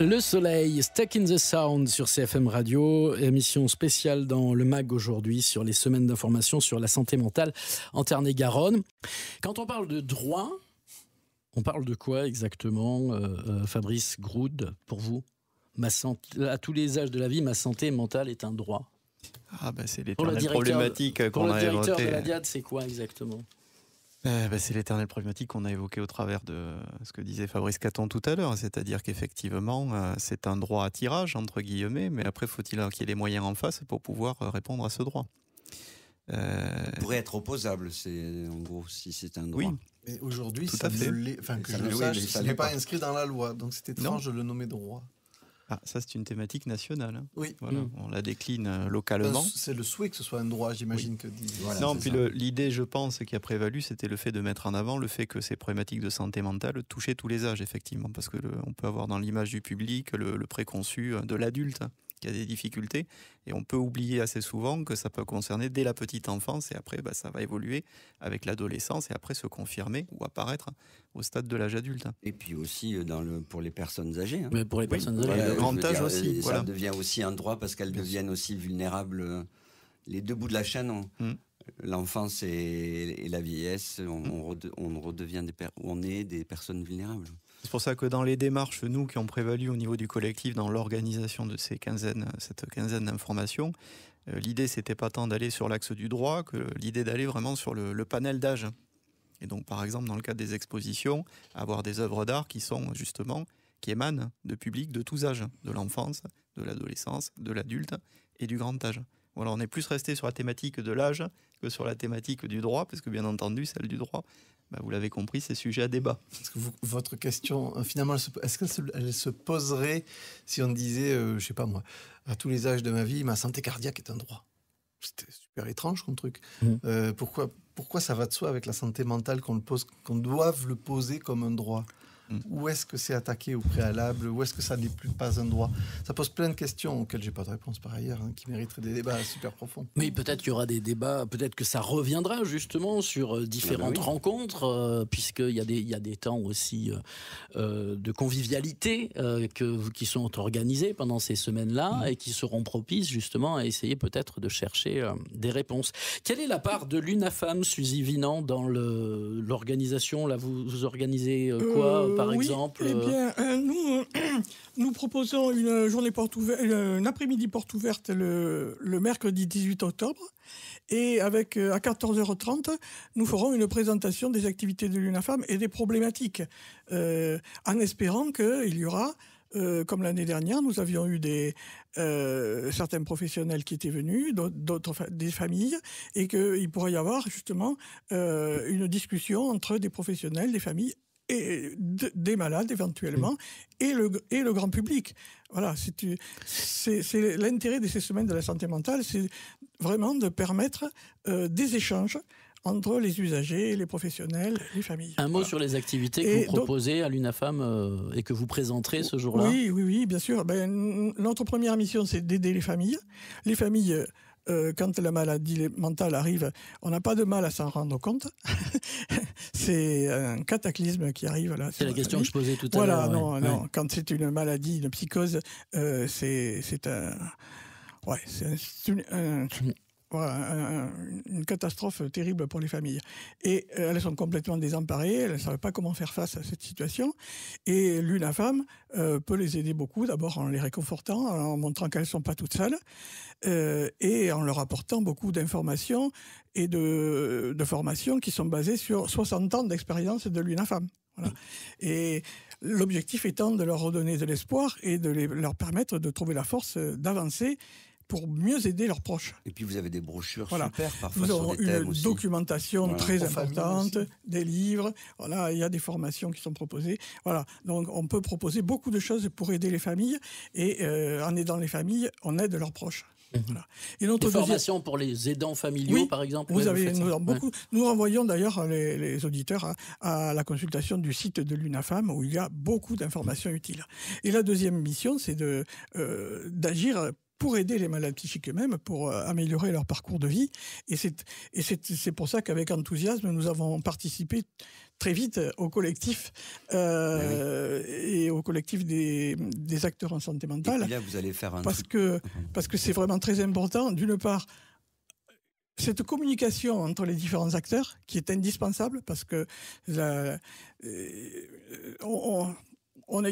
Le Soleil, Stuck in the Sound sur CFM Radio, émission spéciale dans le MAG aujourd'hui sur les semaines d'information sur la santé mentale en Tarn-et-Garonne. Quand on parle de droit, on parle de quoi exactement, Fabrice Groud, pour vous? À tous les âges de la vie, ma santé mentale est un droit. C'est l'éternelle problématique qu'on a évoquée. Pour le directeur de la DIAD, c'est quoi exactement? C'est l'éternelle problématique qu'on a évoquée au travers de ce que disait Fabrice Caton tout à l'heure, c'est-à-dire qu'effectivement, c'est un droit à tirage, entre guillemets, mais après, faut-il qu'il y ait les moyens en face pour pouvoir répondre à ce droit. Pourrait être opposable, c'est en gros, si c'est un droit. Oui, mais aujourd'hui, tout à fait. Ce n'est pas inscrit dans la loi, donc c'est étrange de le nommer droit. Ça, c'est une thématique nationale. Hein. Oui. Voilà, on la décline localement. C'est le souhait que ce soit un droit, j'imagine que dit. Voilà, non, puis l'idée, je pense, qui a prévalu, c'était le fait de mettre en avant le fait que ces problématiques de santé mentale touchaient tous les âges, effectivement, parce que on peut avoir dans l'image du public le préconçu de l'adulte qui a des difficultés, et on peut oublier assez souvent que ça peut concerner dès la petite enfance, et après, ça va évoluer avec l'adolescence, et après se confirmer ou apparaître au stade de l'âge adulte. Et puis aussi pour les personnes âgées. Hein. Mais pour les personnes âgées. Le grand âge aussi. Ça devient aussi un droit parce qu'elles deviennent aussi vulnérables. Les deux bouts de la chaîne, l'enfance et la vieillesse, on redevient on est des personnes vulnérables. C'est pour ça que dans les démarches, nous, qui ont prévalu au niveau du collectif dans l'organisation de cette quinzaine d'informations, l'idée, c'était pas tant d'aller sur l'axe du droit que l'idée d'aller vraiment sur le panel d'âge. Et donc, par exemple, dans le cadre des expositions, avoir des œuvres d'art qui émanent de publics de tous âges, de l'enfance, de l'adolescence, de l'adulte et du grand âge. Voilà, on est plus resté sur la thématique de l'âge que sur la thématique du droit, parce que bien entendu, celle du droit, vous l'avez compris, c'est sujet à débat. Est-ce que votre question, finalement, est-ce qu'elle se poserait si on disait, je sais pas moi, à tous les âges de ma vie, ma santé cardiaque est un droit? C'était super étrange comme truc. Pourquoi ça va de soi avec la santé mentale qu'on doive le poser comme un droit? Où est-ce que c'est attaqué au préalable? Où est-ce que ça n'est plus pas un droit? Ça pose plein de questions auxquelles j'ai pas de réponse par ailleurs, qui mériteraient des débats super profonds. Mais peut-être qu'il y aura des débats, peut-être que ça reviendra justement sur différentes rencontres, puisqu'il y a des temps aussi de convivialité qui sont organisés pendant ces semaines-là et qui seront propices justement à essayer peut-être de chercher des réponses. Quelle est la part de l'UNAFAM, Suzy Vinan, dans l'organisation? Là, vous organisez quoi par exemple? Eh bien, nous proposons une journée porte ouverte, une après-midi porte ouverte le mercredi 18 octobre. Et à 14h30, nous ferons une présentation des activités de l'UNAFAM et des problématiques, en espérant qu'il y aura comme l'année dernière, nous avions eu certains professionnels qui étaient venus, des familles, et qu'il pourrait y avoir justement une discussion entre des professionnels, des familles, et des malades éventuellement, et le grand public. Voilà, c'est l'intérêt de ces semaines de la santé mentale, c'est vraiment de permettre des échanges entre les usagers, les professionnels, les familles. Un mot sur les activités que vous proposez à l'UNAFAM et que vous présenterez ce jour-là. Oui, bien sûr. Notre première mission, c'est d'aider les familles. Les familles, quand la maladie mentale arrive, on n'a pas de mal à s'en rendre compte. C'est un cataclysme qui arrive là. C'est la question que je posais tout à l'heure. Non. Quand c'est une maladie, une psychose, c'est une catastrophe terrible pour les familles. Et elles sont complètement désemparées, elles ne savent pas comment faire face à cette situation. Et l'UNAFAM peut les aider beaucoup, d'abord en les réconfortant, en montrant qu'elles ne sont pas toutes seules, et en leur apportant beaucoup d'informations et de formations qui sont basées sur 60 ans d'expérience de l'UNAFAM. Voilà. Et l'objectif étant de leur redonner de l'espoir et de leur permettre de trouver la force d'avancer pour mieux aider leurs proches. Et puis vous avez des brochures super, parfois nous sur avons des thèmes une aussi. Documentation très importante, des livres, voilà, il y a des formations qui sont proposées. Voilà, donc on peut proposer beaucoup de choses pour aider les familles, et en aidant les familles, on aide leurs proches. Voilà. Et des formations pour les aidants familiaux, par exemple. Nous renvoyons d'ailleurs les auditeurs à la consultation du site de l'UNAFAM, où il y a beaucoup d'informations utiles. Et la deuxième mission, c'est d'agir pour aider les malades psychiques eux-mêmes, pour améliorer leur parcours de vie. Et c'est pour ça qu'avec enthousiasme, nous avons participé très vite au collectif et au collectif des acteurs en santé mentale. Et puis là, vous allez faire parce que c'est vraiment très important. D'une part, cette communication entre les différents acteurs qui est indispensable, parce que il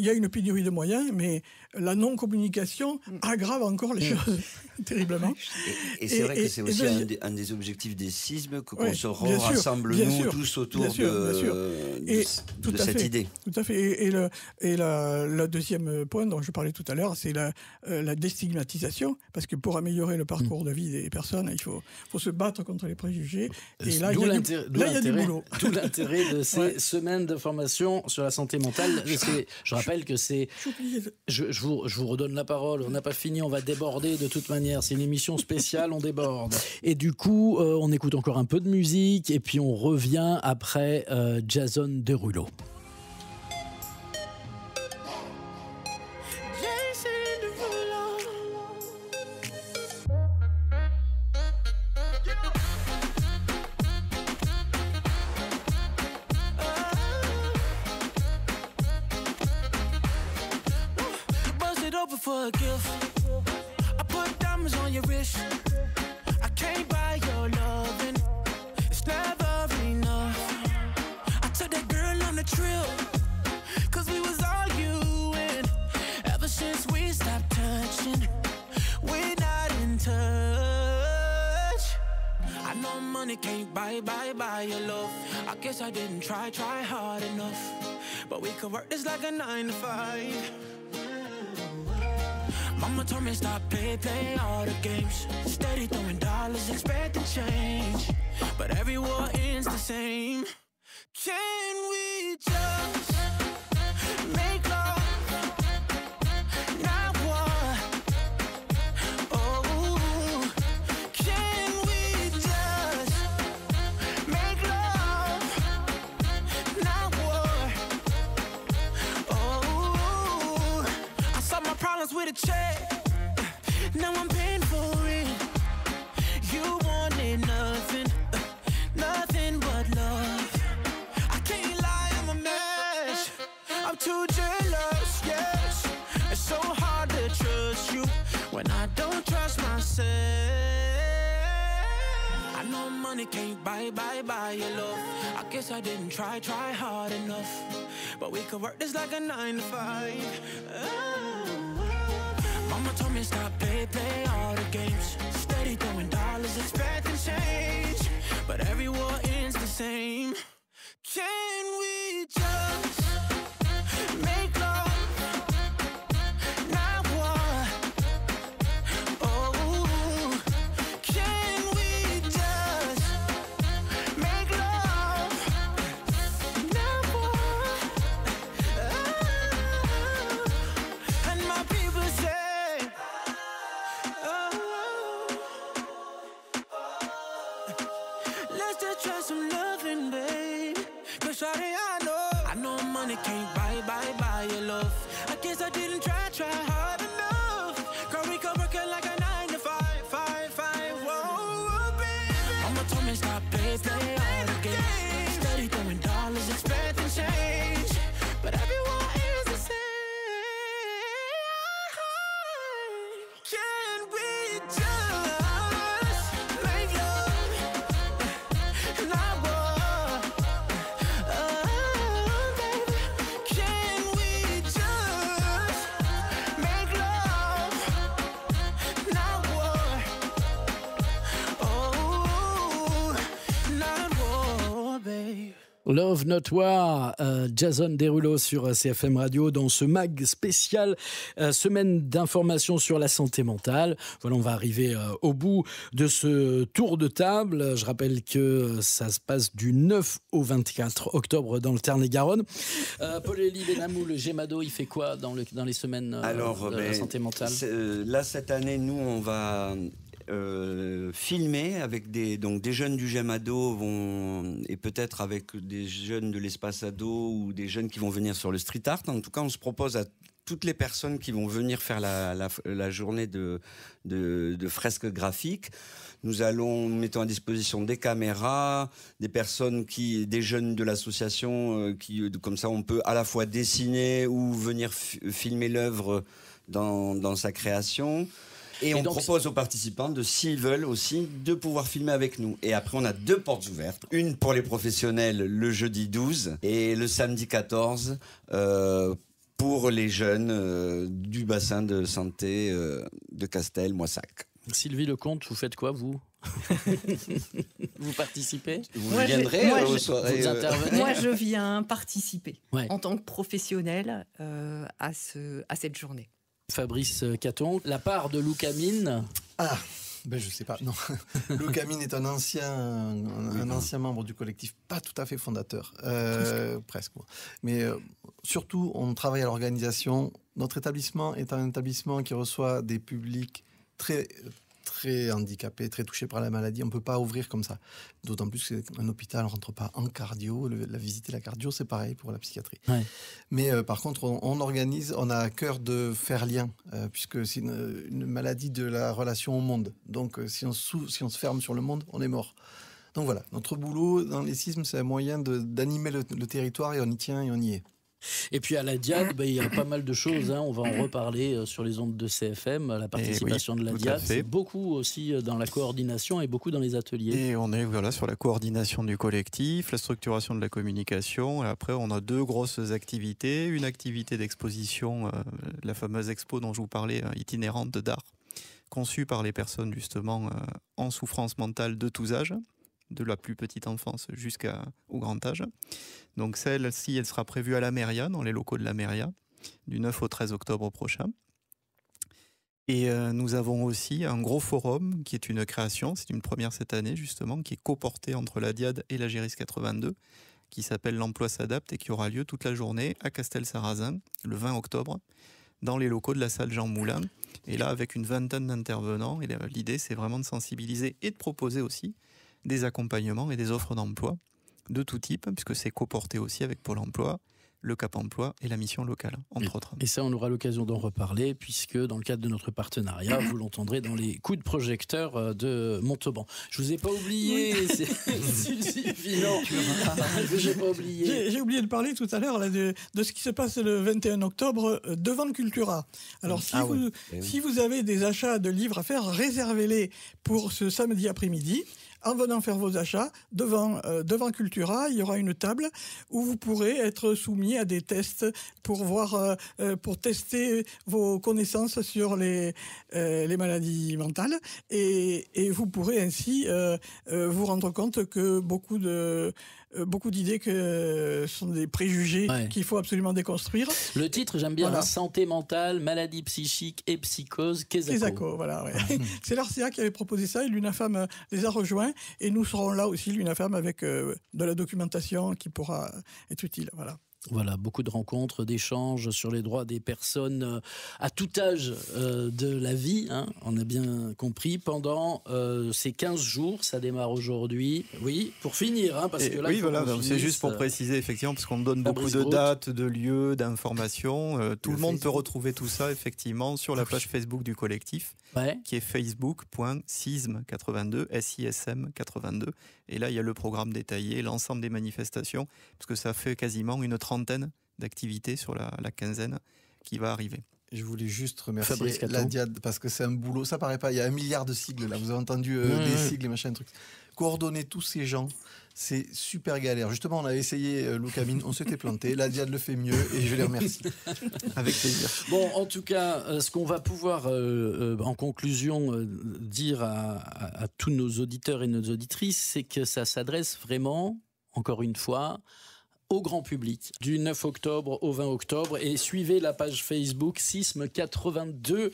y a une pénurie de moyens, mais la non-communication aggrave encore les choses terriblement. Et c'est vrai que c'est aussi un des objectifs des CISM, qu'on se rassemble tous autour de cette idée. Tout à fait. Et le deuxième point dont je parlais tout à l'heure, c'est la déstigmatisation, parce que pour améliorer le parcours de vie des personnes, il faut se battre contre les préjugés. Et là, il y a du boulot. D'où l'intérêt de ces semaines d'information sur la santé mentale. Je rappelle que c'est... Je vous redonne la parole, on n'a pas fini, on va déborder de toute manière. C'est une émission spéciale, on déborde. Et du coup, on écoute encore un peu de musique et puis on revient après Jason Derulo. For a gift, I put diamonds on your wrist. I can't buy your loving, it's never enough. I took that girl on a trip, cause we was arguing. Ever since we stopped touching, we're not in touch. I know money can't buy your love. I guess I didn't try hard enough. But we could work this like a 9 to 5. Mama told me stop, play all the games. Steady throwing dollars, expecting change. But every war ends the same. Can we just make love, not war? Oh, can we just make love, not war? Oh, I solve my problems with a check. Now I'm paying for it. You wanted nothing, nothing but love. I can't lie, I'm a mess. I'm too jealous, yes. It's so hard to trust you when I don't trust myself. I know money can't buy your love. I guess I didn't try hard enough. But we could work this like a 9 to 5. Mama told me stop, play all the games. Steady throwing dollars, expecting change. But every war ends the same. Can we just make love, bye, your love. I guess I didn't try hard enough. Girl, we could work it like a 9 to 5. Whoa, baby. Mama told me stop, play hard again. Steady throwing dollars, expecting change. But everyone is the same. Can we just make love? Not war. Baby, can we just make love? Not war. Oh, not war, babe. Love Not War, Jason Derulo sur CFM Radio dans ce mag spécial semaine d'information sur la santé mentale. Voilà, on va arriver au bout de ce tour de table. Je rappelle que ça se passe du 9 au 24 octobre dans le Tarn-et-Garonne. Paul-Élie Benamou, le GEMADO, il fait quoi dans les semaines de la santé mentale? Là, cette année, nous, on va filmer avec des jeunes du GEMADO et peut-être avec des jeunes de l'espace ado ou des jeunes qui vont venir sur le street art. En tout cas, on se propose à toutes les personnes qui vont venir faire la journée de fresques graphiques. Nous mettons à disposition des caméras, des jeunes de l'association comme ça, on peut à la fois dessiner ou venir filmer l'œuvre dans sa création. Et on propose aux participants, s'ils veulent aussi, de pouvoir filmer avec nous. Et après, on a 2 portes ouvertes. Une pour les professionnels le jeudi 12 et le samedi 14 pour les jeunes du bassin de santé de Castel-Moissac. Sylvie Lecomte, vous faites quoi, vous? Vous participez? Vous viendrez aux soirées? Vous intervenez? Moi, je viens participer en tant que professionnel à cette journée. Fabrice Caton, la part de Lou Camine. Je sais pas, non. Lou Camine est un ancien membre du collectif, pas tout à fait fondateur, presque. Mais surtout, on travaille à l'organisation. Notre établissement est un établissement qui reçoit des publics très handicapés, très touchés par la maladie. On ne peut pas ouvrir comme ça. D'autant plus qu'un hôpital ne rentre pas en cardio. La visite et la cardio, c'est pareil pour la psychiatrie. Ouais. Mais par contre, on a à cœur de faire lien, puisque c'est une maladie de la relation au monde. Donc, si on se ferme sur le monde, on est mort. Donc voilà, notre boulot dans les sismes, c'est un moyen d'animer le territoire et on y tient et on y est. Et puis à la Diade, il y a pas mal de choses, on va en reparler sur les ondes de CFM, la participation de la Diade, c'est beaucoup aussi dans la coordination et beaucoup dans les ateliers. Et on est sur la coordination du collectif, la structuration de la communication, et après on a 2 grosses activités, une activité d'exposition, la fameuse expo dont je vous parlais, itinérante d'art, conçue par les personnes justement en souffrance mentale de tous âges, de la plus petite enfance jusqu'au grand âge. Donc celle-ci, elle sera prévue à la Mairia, dans les locaux de la Mairia, du 9 au 13 octobre prochain. Et nous avons aussi un gros forum qui est une création, c'est une première cette année justement, qui est coporté entre la Diade et la Géris 82, qui s'appelle l'Emploi s'adapte et qui aura lieu toute la journée à Castel-Sarrazin, le 20 octobre, dans les locaux de la salle Jean Moulin. Et là, avec une vingtaine d'intervenants, et l'idée, c'est vraiment de sensibiliser et de proposer aussi des accompagnements et des offres d'emploi de tout type, puisque c'est coporté aussi avec Pôle emploi, le Cap emploi et la mission locale, entre autres. Et ça, on aura l'occasion d'en reparler, puisque dans le cadre de notre partenariat, vous l'entendrez dans les coups de projecteur de Montauban. Je vous ai pas oublié, j'ai pas oublié. J'ai oublié de parler tout à l'heure de ce qui se passe le 21 octobre devant le Cultura. Alors, si vous avez des achats de livres à faire, réservez-les pour ce samedi après-midi. En venant faire vos achats, devant Cultura, il y aura une table où vous pourrez être soumis à des tests pour tester vos connaissances sur les maladies mentales. Et vous pourrez ainsi vous rendre compte que beaucoup d'idées que sont des préjugés qu'il faut absolument déconstruire. Le titre, j'aime bien, santé mentale, maladie psychique et psychose, Kesako. Voilà, c'est l'ARCEA qui avait proposé ça et l'UNAFAM les a rejoints. Et nous serons là aussi, l'UNAFAM, avec de la documentation qui pourra être utile. Voilà. Voilà, beaucoup de rencontres, d'échanges sur les droits des personnes à tout âge de la vie, hein, on a bien compris, pendant ces 15 jours, ça démarre aujourd'hui. Oui, pour finir, hein, parce que là, oui, voilà, c'est juste pour préciser, effectivement, parce qu'on donne beaucoup de dates, de lieux, d'informations. Tout le monde peut retrouver tout ça, effectivement, sur la page Facebook du collectif, qui est facebook.sism82, SISM82. Et là, il y a le programme détaillé, l'ensemble des manifestations, parce que ça fait quasiment une trentaine d'activités sur la quinzaine qui va arriver. Je voulais juste remercier la Diade, parce que c'est un boulot, ça paraît pas, il y a 1 milliard de sigles là, vous avez entendu des sigles et machin, trucs. Coordonner tous ces gens, c'est super galère. Justement, on avait essayé Loukamine, on s'était planté, la Diade le fait mieux et je les remercie. Avec plaisir. Bon, en tout cas, ce qu'on va pouvoir, en conclusion, dire à tous nos auditeurs et nos auditrices, c'est que ça s'adresse vraiment, encore une fois, au grand public, du 9 octobre au 20 octobre, et suivez la page Facebook Sism82.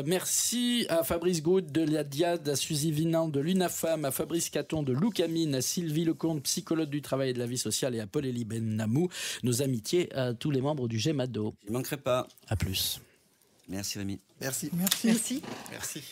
Merci à Fabrice Goude de la Diade, à Suzy Vinan de l'UNAFAM, à Fabrice Caton de Loukamine, à Sylvie Lecomte, psychologue du travail et de la vie sociale, et à Paul-Élie Benamou. Nos amitiés à tous les membres du GEMADO. Je ne manquerai pas. À plus. Merci Rémi. Merci. Merci. Merci.